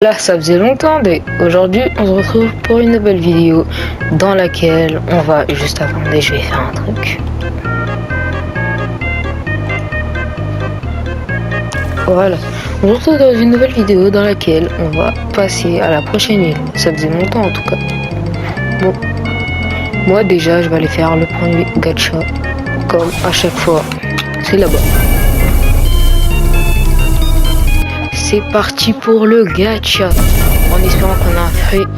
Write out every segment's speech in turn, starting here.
Là, ça faisait longtemps, mais aujourd'hui, on se retrouve pour une nouvelle vidéo dans laquelle on va, juste attendez, je vais faire un truc. Voilà, on se retrouve dans une nouvelle vidéo dans laquelle on va passer à la prochaine île. Ça faisait longtemps en tout cas. Bon, moi déjà, je vais aller faire le premier gacha, comme à chaque fois, c'est là-bas. C'est parti pour le gacha, en espérant qu'on a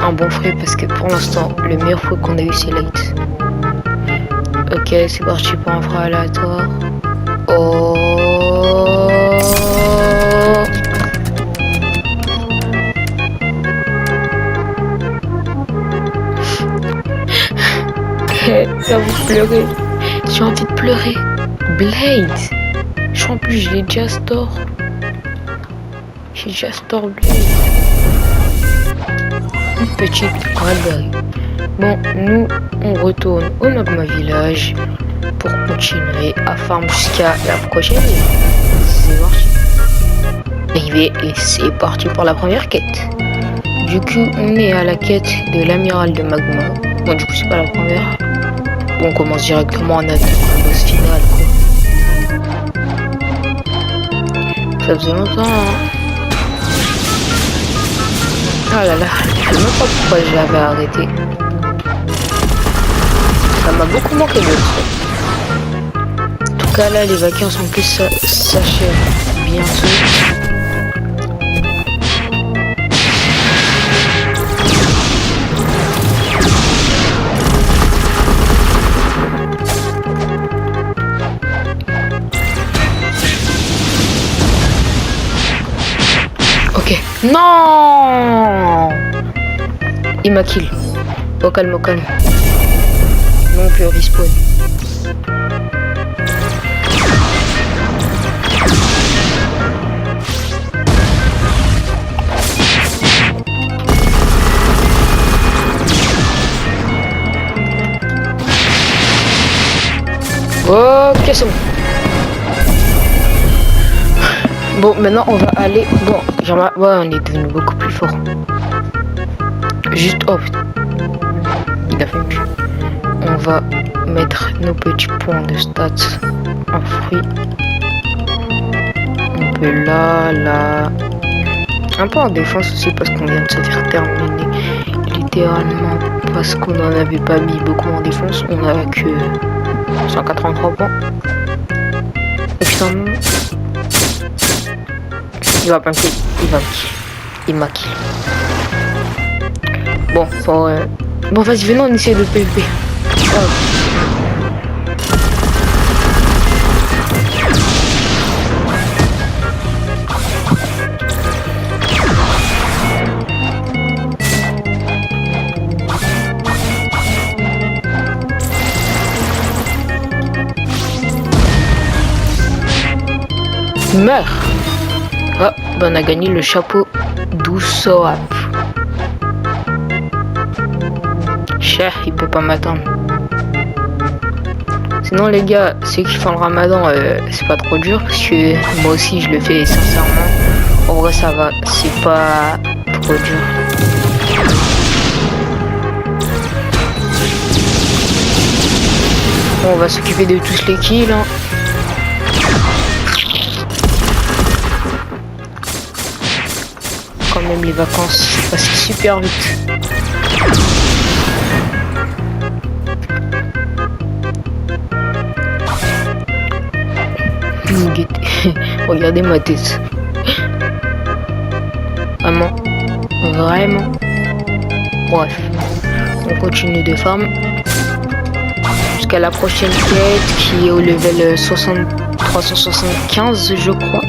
un bon fruit, parce que pour l'instant le meilleur fruit qu'on a eu c'est Light. Ok, c'est parti pour un fruit aléatoire. Oh, ça vous pleurer, j'ai envie de pleurer. Blade, en plus je l'ai déjà store. J'ai déjà store Blade. Une petite Raspberry. Bon, nous on retourne au Magma Village pour continuer à farm jusqu'à la prochaine. C'est parti. Arrivé et c'est parti pour la première quête. Du coup, on est à la quête de l'amiral de Magma. Bon, du coup, c'est pas la première. Bon, on commence directement en attaque au boss final, quoi. Ça faisait longtemps, hein. Ah là là, je sais même pas pourquoi je l'avais arrêté. Ça m'a beaucoup manqué de ça. En tout cas là, les vacances en plus s'achèvent bientôt. Ok. Non, il m'a kill. Au calme, au calme. Non, on peut respawn. Ok, c'est bon. Bon, maintenant on va aller. Bon, genre, ouais, on est devenu beaucoup plus fort. Juste, oh putain, il a fait mieux. On va mettre nos petits points de stats en fruits. On peut là. Un peu en défense aussi parce qu'on vient de se faire terminer. Littéralement, parce qu'on n'en avait pas mis beaucoup en défense. On a que 183 points. Et putain, il va pas me kill, il m'a kill. Bon, bon vas-y, venons, on essaie de PvP. Oh. Meurs. Oh, ben on a gagné le chapeau d'Usoap. Cher, il peut pas m'attendre. Sinon les gars, ceux qui font le ramadan, c'est pas trop dur parce que moi aussi je le fais sincèrement. En vrai ça va, c'est pas trop dur. Bon, on va s'occuper de tous les kills, hein. Quand même les vacances passent super vite. Regardez ma tête. Vraiment. Bref, on continue de farm jusqu'à la prochaine quête qui est au level 375 je crois.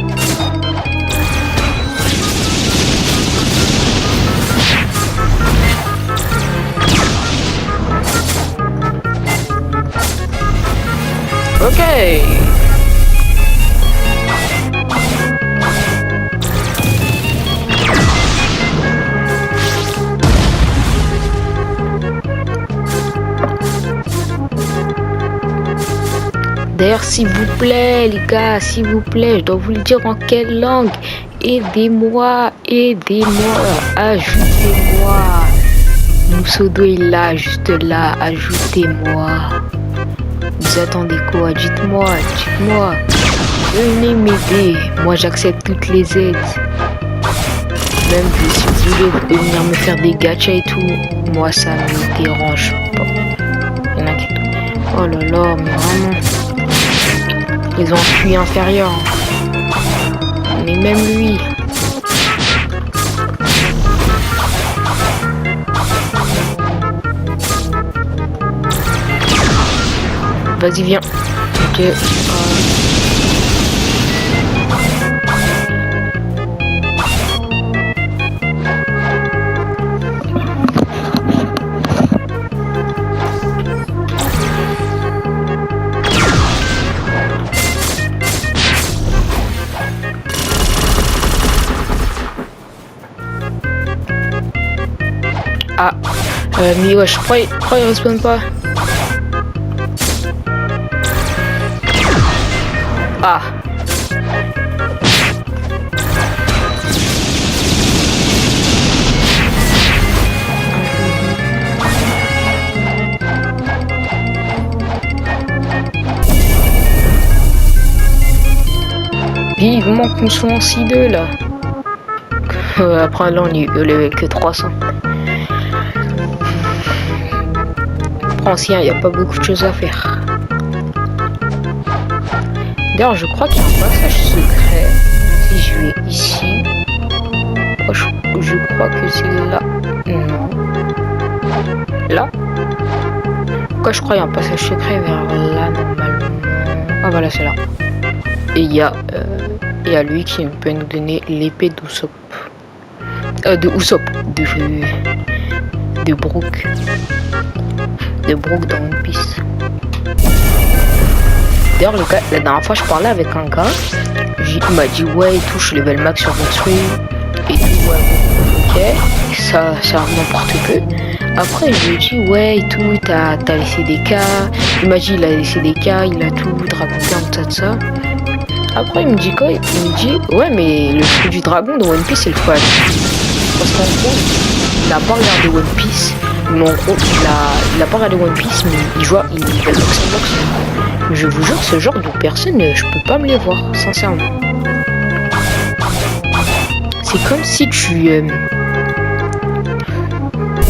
Ok. D'ailleurs, s'il vous plaît, les gars, s'il vous plaît, je dois vous le dire en quelle langue. aidez-moi, ajoutez-moi. Moussodo est là, juste là, ajoutez-moi. Vous attendez quoi? Dites-moi. Venez m'aider. Moi, j'accepte toutes les aides. Même si vous voulez venir me faire des gachas et tout, moi, ça me dérange pas. Il y en a qui... Oh là là, mais vraiment. Ils ont fui inférieur. Mais même lui. Vas-y, viens. Ok. Ah, mais ouais, je crois il respawn pas. Ah. Vivement qu'on soit en 6-2 là. Après là on est level que 300. Ancien, il n'y a pas beaucoup de choses à faire. D'ailleurs, je crois qu'il y a un passage secret. Si je vais ici, je crois que c'est là. Non. Là. Pourquoi je crois qu'il y a un passage secret vers là normalement. Ah voilà, c'est là. Et il y a lui qui peut nous donner l'épée d'Usopp. De Usopp. De Brook. De Brook dans One Piece. D'ailleurs, la dernière fois, je parlais avec un gars. Il m'a dit, ouais, et tout, je suis level max sur votre truc. Et tout, ouais, ok. Ça m'importe peu. Après, je lui ai dit, ouais, et tout, t'as les CDK. Il m'a dit, il a les CDK, il a tout, Dragon Ball, tout ça. Après, il me dit quoi? Il me dit, ouais, mais le fruit du dragon dans One Piece, c'est le quoi? Parce qu'en gros, il n'a pas regardé One Piece. Mais en gros, il a pas regardé One Piece, mais il joue, il fait box. Je vous jure, ce genre de personnes, je peux pas me les voir, sincèrement. C'est comme si tu t'aimes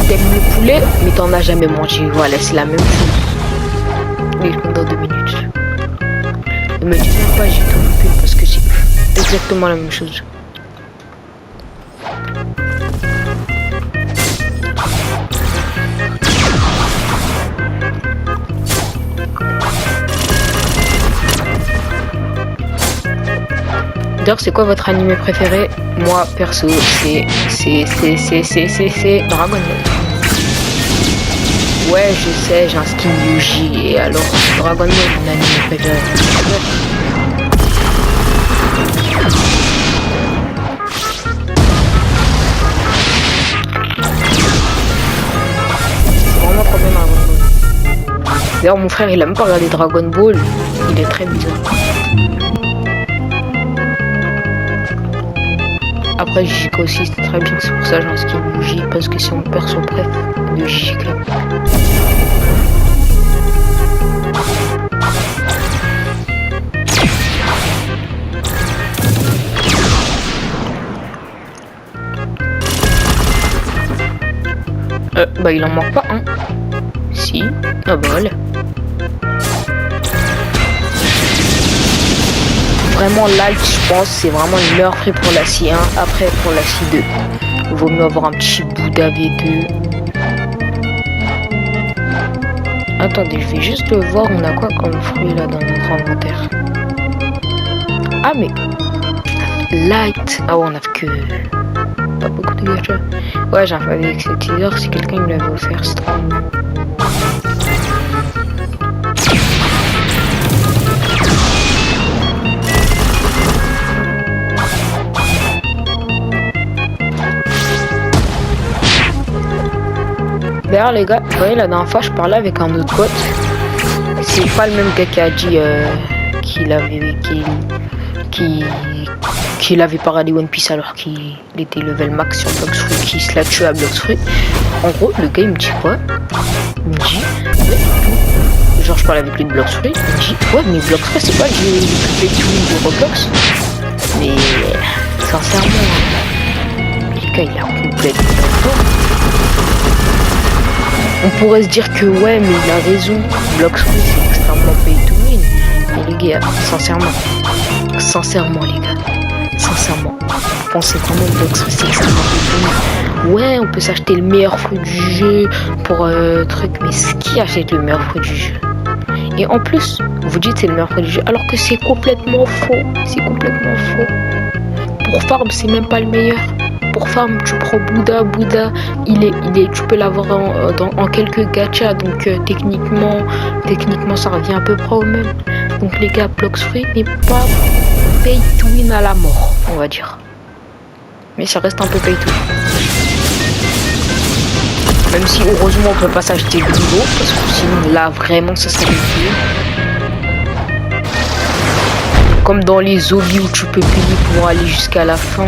le poulet, mais t'en as jamais mangé. Voilà, c'est la même chose. Mais dans 2 minutes. Ne me dis même pas, j'ai tout loupé parce que c'est exactement la même chose. D'ailleurs, c'est quoi votre animé préféré? Moi, perso, c'est Dragon Ball. Ouais, je sais, j'ai un skin Yuji, et alors, Dragon Ball, mon animé préféré. C'est vraiment trop bien Dragon Ball. D'ailleurs, mon frère, il a même pas regardé Dragon Ball, il est très bizarre. Après JJK aussi c'était très bien, c'est pour ça que j'ai un skin Yuji parce que c'est mon perso préf de JJK. Bah il en manque pas un. Si, ah bah voilà. Vraiment light, je pense, c'est vraiment le meilleur prix pour la C1. Après pour la C2, il vaut mieux avoir un petit Bouddha V2. Attendez, je vais juste le voir, on a quoi comme fruit là dans notre inventaire. Ah mais light. Ah ouais, on a que pas beaucoup de gacha. Ouais, j'ai un favori avec cet teaser, si quelqu'un me l'avait offert, c'est trop bon. D'ailleurs les gars, vous voyez la dernière fois je parlais avec un autre pote. C'est pas le même gars qui a dit qu'il qu'il avait paradé One Piece alors qu'il était level max sur Blox Fruit, qu'il se l'a tué à Blox Fruit. En gros, le gars il me dit quoi? Il me dit, ouais, genre je parle avec lui de Blox Fruit, il me dit, ouais, mais Blox Fruit c'est pas le jeu le plus de Roblox. Mais sincèrement, le gars il a complètement fort. On pourrait se dire que ouais, mais il a raison, Blox Fruit c'est extrêmement pay to win. Mais les gars, sincèrement les gars, sincèrement, vous pensez vraiment que Blox Fruit c'est extrêmement pay to win? Ouais, on peut s'acheter le meilleur fruit du jeu pour truc, mais qui achète le meilleur fruit du jeu? Et en plus, vous dites c'est le meilleur fruit du jeu, alors que c'est complètement faux, c'est complètement faux. Pour farm, c'est même pas le meilleur. Pour farm, tu prends Bouddha, tu peux l'avoir en quelques gachas, donc techniquement ça revient à peu près au même. Donc les gars, Blox Fruit n'est pas pay to win à la mort, on va dire. Mais ça reste un peu pay to win. Même si heureusement on peut pas s'acheter le niveau, parce que sinon là vraiment ça serait ridicule. Comme dans les zombies où tu peux payer pour aller jusqu'à la fin.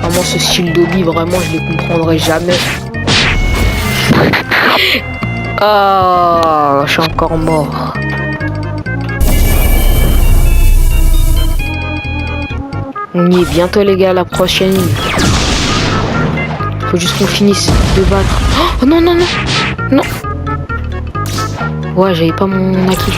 Vraiment ce style d'hobby, vraiment je les comprendrai jamais. Ah, je suis encore mort. On y est bientôt les gars, la prochaine ligne. Faut juste qu'on finisse de battre. Oh non non non non. Ouais, j'avais pas mon acquis.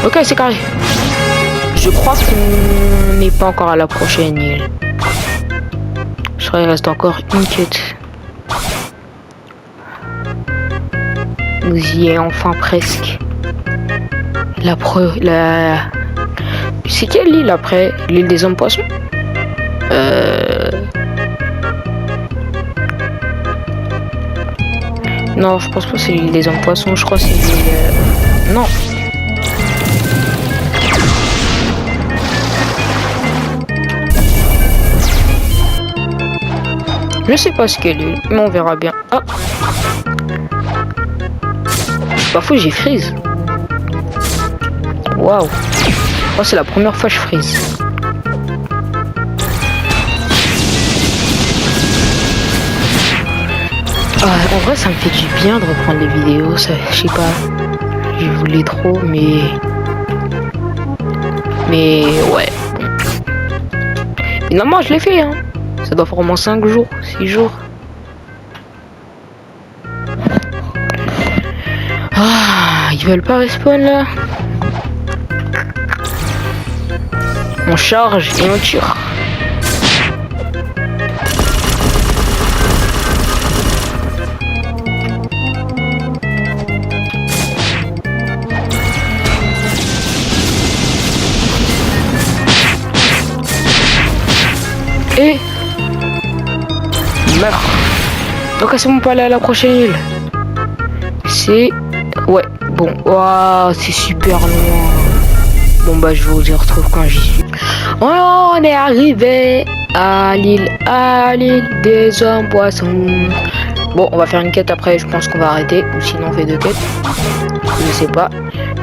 Ok, c'est carré. Je crois qu'on n'est pas encore à la prochaine île. Je crois qu'il reste encore une quête. Nous y est enfin presque. C'est quelle île après? L'île des hommes poissons? Non, je pense pas que c'est l'île des hommes poissons. Je crois que c'est l'île... Non. Je sais pas ce qu'elle est, mais on verra bien. Ah. Pas fou, j'ai freeze. Waouh. Oh, c'est la première fois que je freeze. En vrai, ça me fait du bien de reprendre les vidéos. Ça, je sais pas. Je voulais trop, mais ouais. Finalement, je l'ai fait, hein. Ça doit faire au moins 5 jours, 6 jours. Ah, ils veulent pas respawn là. On charge et on tire. Et meurt. Donc c'est bon, on peut aller à la prochaine île. C'est... Ouais, bon. Waouh, c'est super loin. Bon bah je vous y retrouve quand j'y suis. On est arrivé à l'île des hommes poissons. Bon, on va faire une quête après, je pense qu'on va arrêter. Ou sinon on fait 2 quêtes. Je sais pas.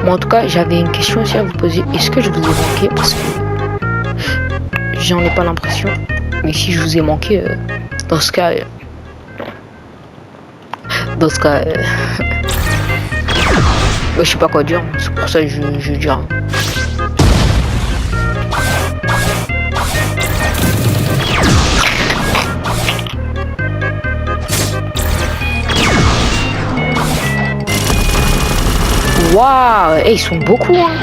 Mais en tout cas, j'avais une question aussi à vous poser. Est-ce que je vous ai manqué? Parce que j'en ai pas l'impression. Mais si je vous ai manqué, dans ce cas... je sais pas quoi dire, c'est pour ça que je dis rien. Waouh, ils sont beaucoup, hein.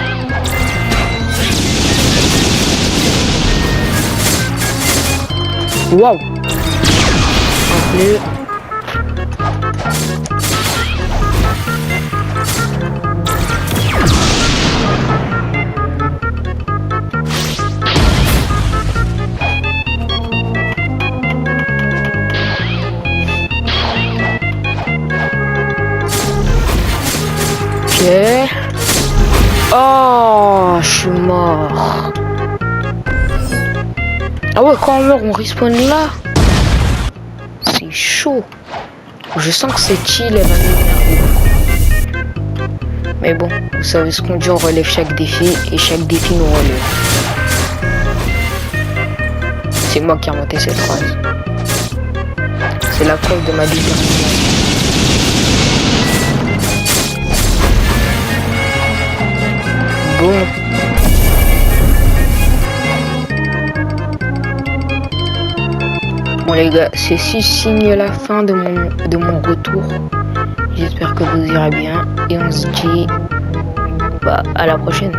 Waouh. Ok. Oh, je suis mort. Ah ouais, quand on meurt, on respawn là. C'est chaud. Je sens que cette île, elle va m'énerver beaucoup. Mais bon, vous savez ce qu'on dit, on relève chaque défi et chaque défi nous relève. C'est moi qui ai inventé cette phrase. C'est la preuve de ma détermination. Bon. Bon les gars, ceci signe la fin de mon retour. J'espère que vous irez bien et on se dit à la prochaine.